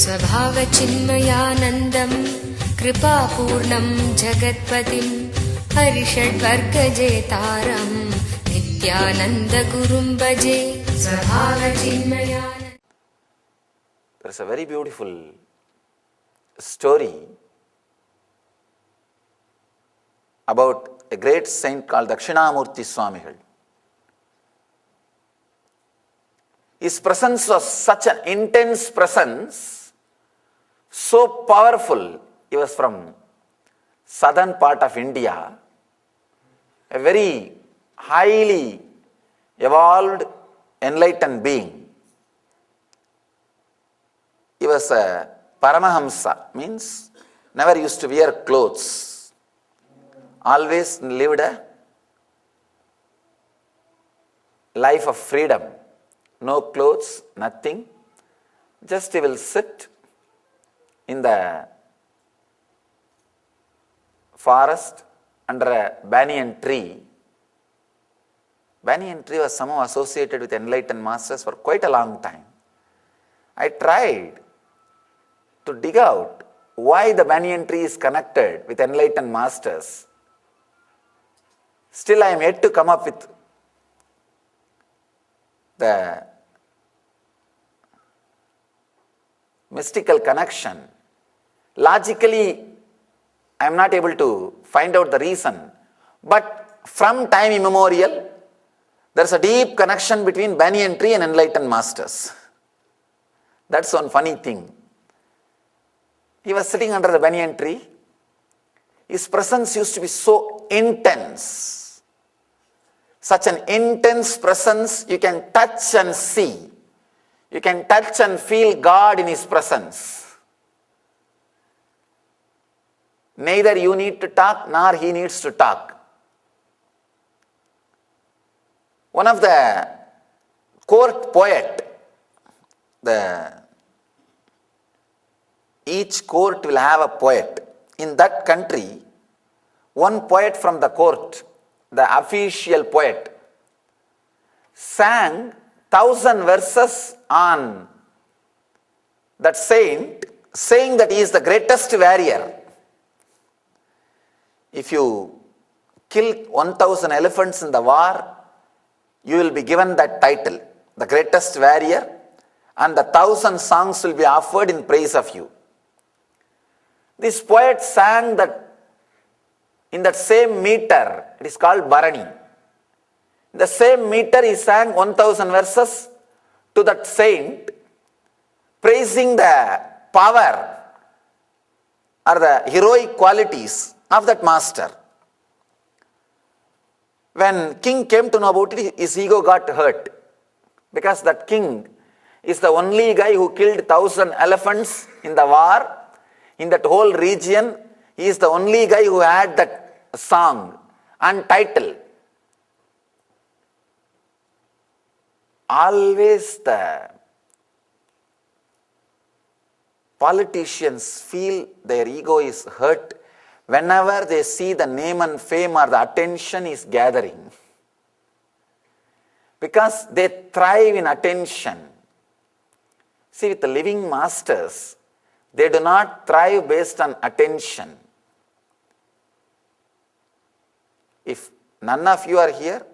स्वभावचिन्मयानन्दं कृपापूर्णं जगत्पतिं हरिषड्वर्गजेतारं नित्यानन्दगुरुं भजे स्वभावचिन्मयानन्द. There is a very beautiful story about a great saint called Dakshinamurthy Swami. His presence was such an intense presence, so powerful. He was from southern part of India, a very highly evolved, enlightened being. He was a Paramahamsa, means never used to wear clothes, always lived a life of freedom. No clothes, nothing. Just he will sit in the forest under a banyan tree. Banyan tree was somehow associated with enlightened masters for quite a long time. I tried to dig out why the banyan tree is connected with enlightened masters. Still I am yet to come up with the mystical connection. Logically, I am not able to find out the reason. But from time immemorial, there is a deep connection between banyan tree and enlightened masters. That's one funny thing. He was sitting under the banyan tree. His presence used to be so intense. Such an intense presence you can touch and see. You can touch and feel God in His presence. Neither you need to talk nor He needs to talk. One of the court poet, each court will have a poet. In that country, one poet from the court, the official poet, sang 1,000 verses on that saint, saying that he is the greatest warrior. If you kill 1,000 elephants in the war, you will be given that title, the greatest warrior, and the 1,000 songs will be offered in praise of you. This poet sang that in that same meter, it is called Bharani. In the same meter, he sang 1,000 verses to that saint, praising the power or the heroic qualities of that master. When king came to know about it, his ego got hurt, because that king is the only guy who killed 1,000 elephants in the war. In that whole region, he is the only guy who had that song and title. Always the politicians feel their ego is hurt whenever they see the name and fame or the attention is gathering. Because they thrive in attention. See, with the living masters, they do not thrive based on attention. If none of you are here,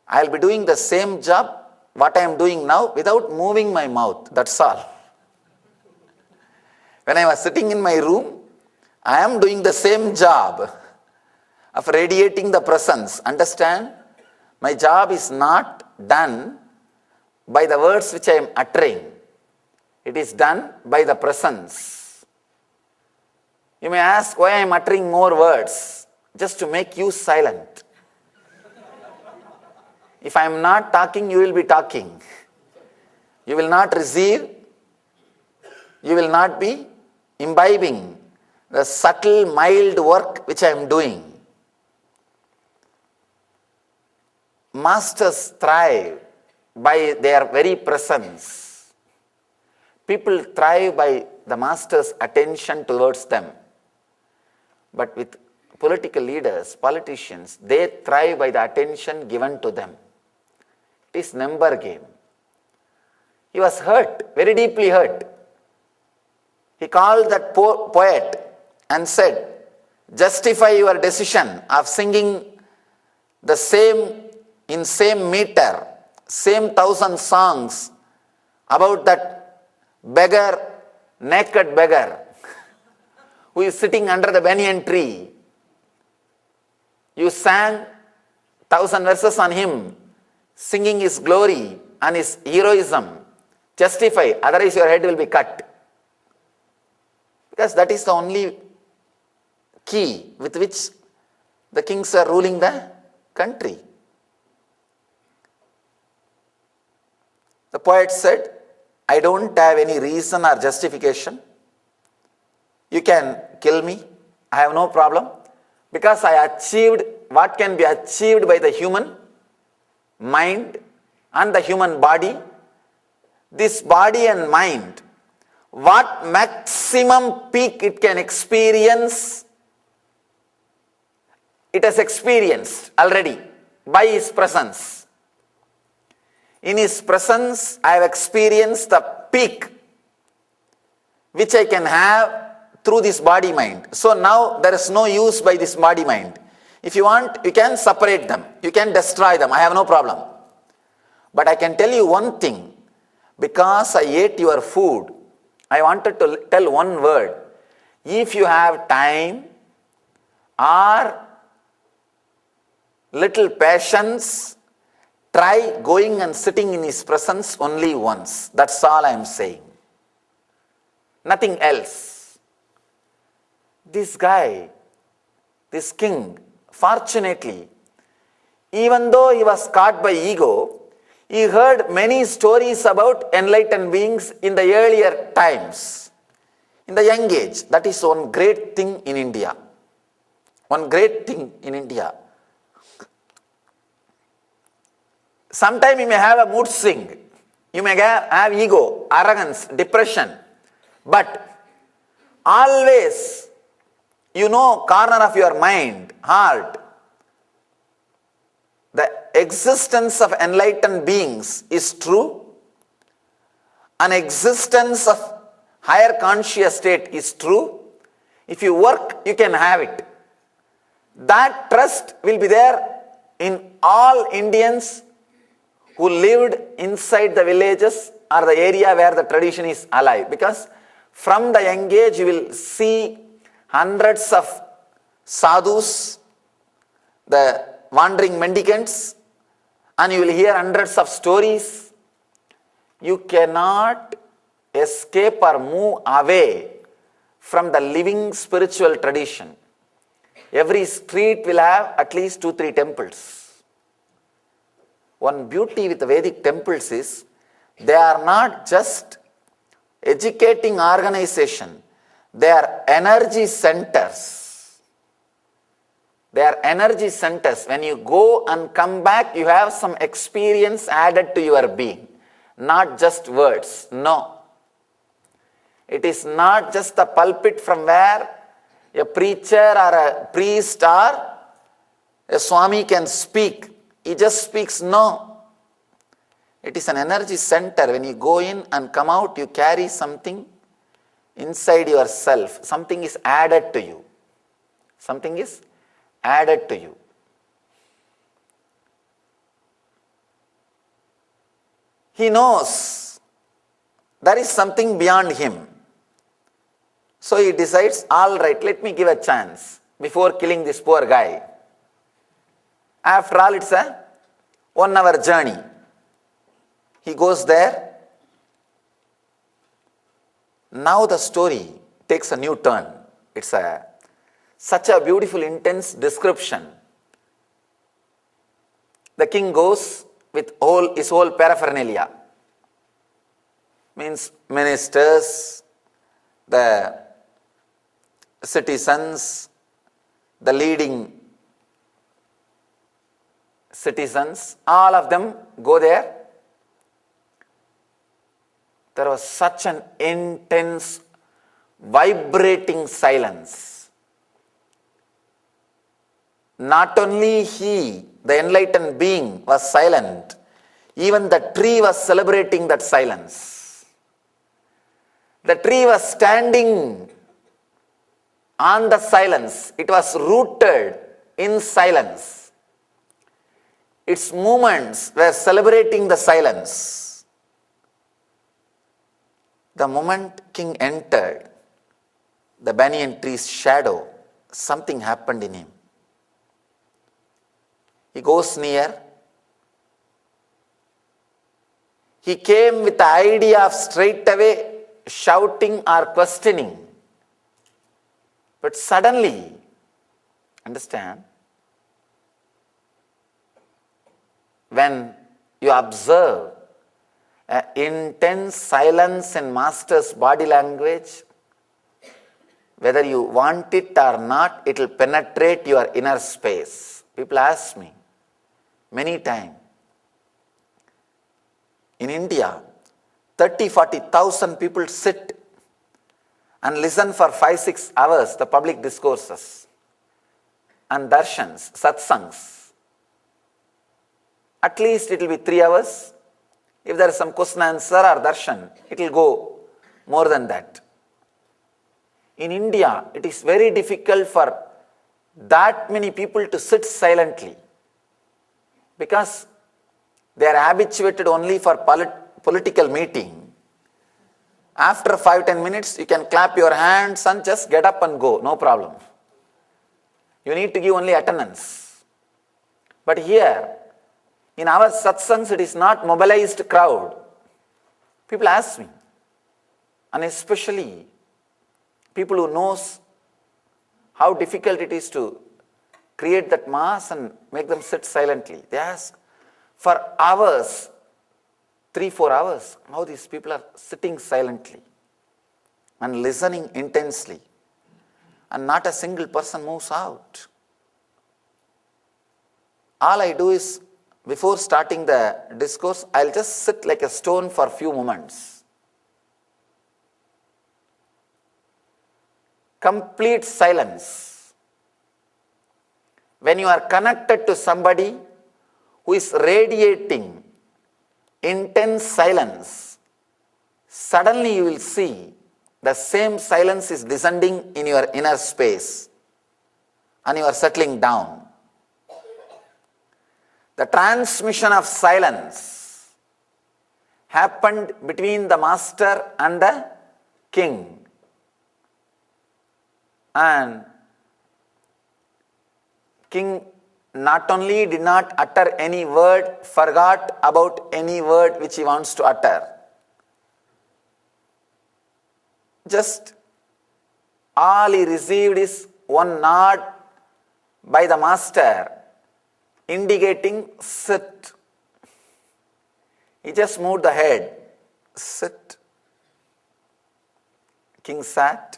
I will be doing the same job what I am doing now without moving my mouth. That's all. When I was sitting in my room, I am doing the same job of radiating the presence. Understand? My job is not done by the words which I am uttering. It is done by the presence. You may ask why I am uttering more words. Just to make you silent. If I am not talking, you will be talking. You will not receive. You will not be imbibing the subtle, mild work which I am doing. Masters thrive by their very presence. People thrive by the master's attention towards them. But with political leaders, politicians, they thrive by the attention given to them. It is number game. He was hurt, very deeply hurt. He called that poet and said, justify your decision of singing the same meter, same 1,000 songs about that beggar, naked beggar, who is sitting under the banyan tree. You sang 1,000 verses on him, singing his glory and his heroism. Justify, otherwise your head will be cut. Because that is the only key with which the kings are ruling the country. The poet said, I don't have any reason or justification. You can kill me, I have no problem, because I achieved what can be achieved by the human mind and the human body. This body and mind, what maximum peak it can experience, it has experienced already by his presence. In his presence, I have experienced the peak which I can have through this body mind. So now there is no use by this body mind. If you want, you can separate them, you can destroy them, I have no problem. But I can tell you one thing, because I ate your food, I wanted to tell one word. If you have time or little patience, try going and sitting in his presence only once. That's all I am saying. Nothing else. This guy, this king, fortunately, even though he was caught by ego, he heard many stories about enlightened beings in the earlier times, in the young age. That is one great thing in India. One great thing in India. Sometimes you may have a mood swing. You may have ego, arrogance, depression. But always, you know, corner of your mind, heart, the existence of enlightened beings is true. An existence of higher conscious state is true. If you work, you can have it. That trust will be there in all Indians who lived inside the villages or the area where the tradition is alive. Because from the young age, you will see hundreds of sadhus, the wandering mendicants, and you will hear hundreds of stories. You cannot escape or move away from the living spiritual tradition. Every street will have at least 2-3 temples. One beauty with the Vedic temples is, they are not just educating organization, they are energy centers. They are energy centers. When you go and come back, you have some experience added to your being. Not just words, no. It is not just the pulpit from where a preacher or a priest or a Swami can speak. He just speaks, no. It is an energy center. When you go in and come out, you carry something inside yourself. Something is added to you. Something is added to you. He knows there is something beyond him. So he decides, all right, let me give a chance before killing this poor guy. After all, it's a 1-hour journey. He goes there. Now the story takes a new turn. It's such a beautiful, intense description. The king goes with his whole paraphernalia. Means ministers, the citizens, the leading citizens, all of them go there. There was such an intense, vibrating silence. Not only he, the enlightened being, was silent, even the tree was celebrating that silence. The tree was standing on the silence. It was rooted in silence. Its movements were celebrating the silence. The moment king entered the banyan tree's shadow, something happened in him. He goes near. He came with the idea of straight away shouting or questioning. But suddenly, understand, when you observe intense silence in master's body language, whether you want it or not, it will penetrate your inner space. People ask me many times, in India, 30,000-40,000 people sit and listen for 5-6 hours the public discourses and darshans, satsangs. At least it will be 3 hours. If there is some question answer or darshan, it will go more than that. In India, it is very difficult for that many people to sit silently because they are habituated only for political meeting. After 5-10 minutes, you can clap your hands and just get up and go, no problem. You need to give only attendance. But here, in our satsangs, it is not mobilized crowd. People ask me, and especially people who knows how difficult it is to create that mass and make them sit silently. They ask, for hours, 3-4 hours, how these people are sitting silently and listening intensely, and not a single person moves out. All I do is, before starting the discourse, I'll just sit like a stone for a few moments. Complete silence. When you are connected to somebody who is radiating intense silence, suddenly you will see the same silence is descending in your inner space and you are settling down. The transmission of silence happened between the master and the king. And king not only did not utter any word, forgot about any word which he wants to utter. Just all he received is one nod by the master, indicating sit. He just moved the head, sit. King sat.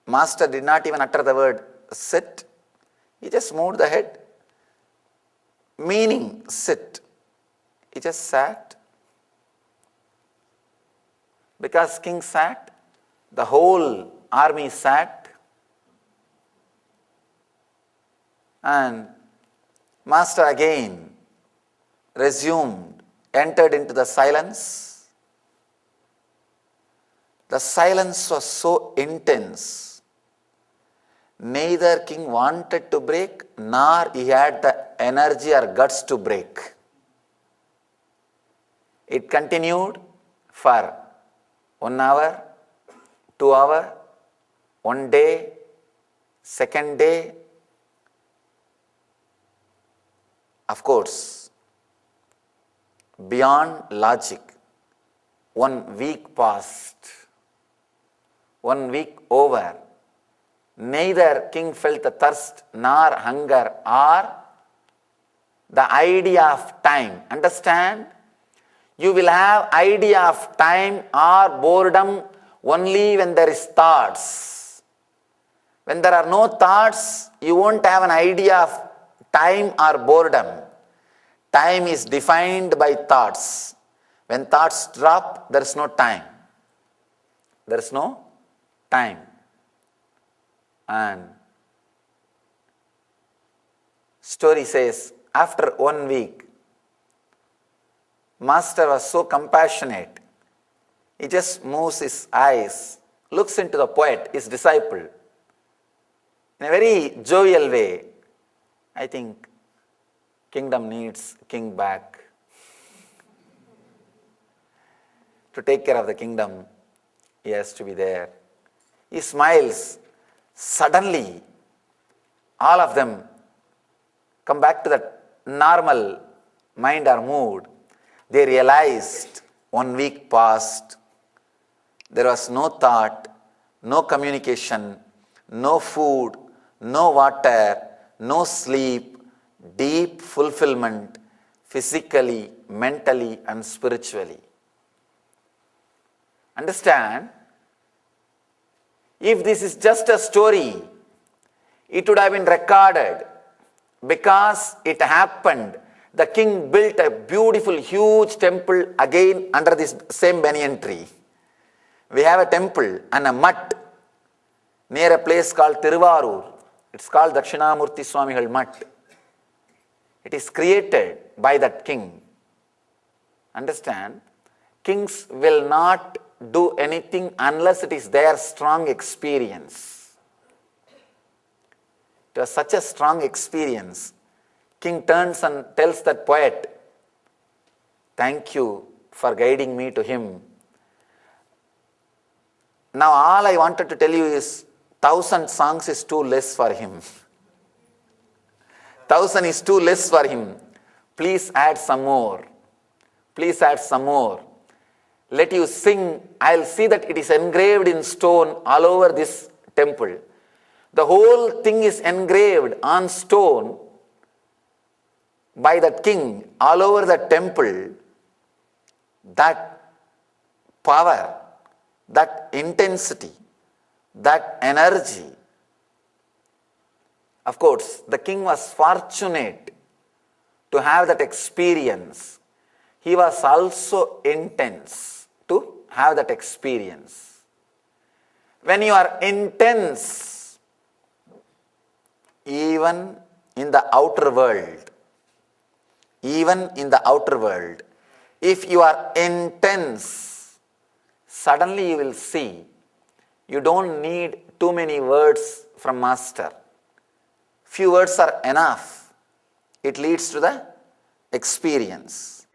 Master did not even utter the word sit. He just moved the head, meaning sit. He just sat. Because king sat, the whole army sat. And master again resumed, entered into the silence. The silence was so intense. Neither king wanted to break, nor he had the energy or guts to break. It continued for 1 hour, 2 hours, 1 day, second day. Of course, beyond logic, 1 week passed. 1 week over. Neither king felt the thirst nor hunger or the idea of time. Understand? You will have idea of time or boredom only when there is thoughts. When there are no thoughts, you won't have an idea of time or boredom. Time is defined by thoughts. When thoughts drop, there is no time. There is no time. And story says, after 1 week, master was so compassionate. He just moves his eyes, looks into the poet, his disciple, in a very jovial way. I think kingdom needs king back. To take care of the kingdom, he has to be there. He smiles. Suddenly, all of them come back to that normal mind or mood. They realized 1 week passed. There was no thought, no communication, no food, no water, no sleep, deep fulfillment, physically, mentally, and spiritually. Understand? If this is just a story, it would have been recorded. Because it happened, the king built a beautiful, huge temple again under this same banyan tree. We have a temple and a mutt near a place called Tiruvarur. It's called Dakshinamurthy Swamigal mutt. It is created by that king. Understand? Kings will not do anything unless it is their strong experience. It was such a strong experience. King turns and tells that poet, "Thank you for guiding me to him. Now all I wanted to tell you is 1,000 songs is too less for him. 1,000 is too less for him. Please add some more. Please add some more. Let you sing. I'll see that it is engraved in stone all over this temple." The whole thing is engraved on stone by that king all over the temple. That power, that intensity, that energy. Of course, the king was fortunate to have that experience. He was also intense to have that experience. When you are intense, even in the outer world, if you are intense, suddenly you will see you don't need too many words from master. Few words are enough. It leads to the experience.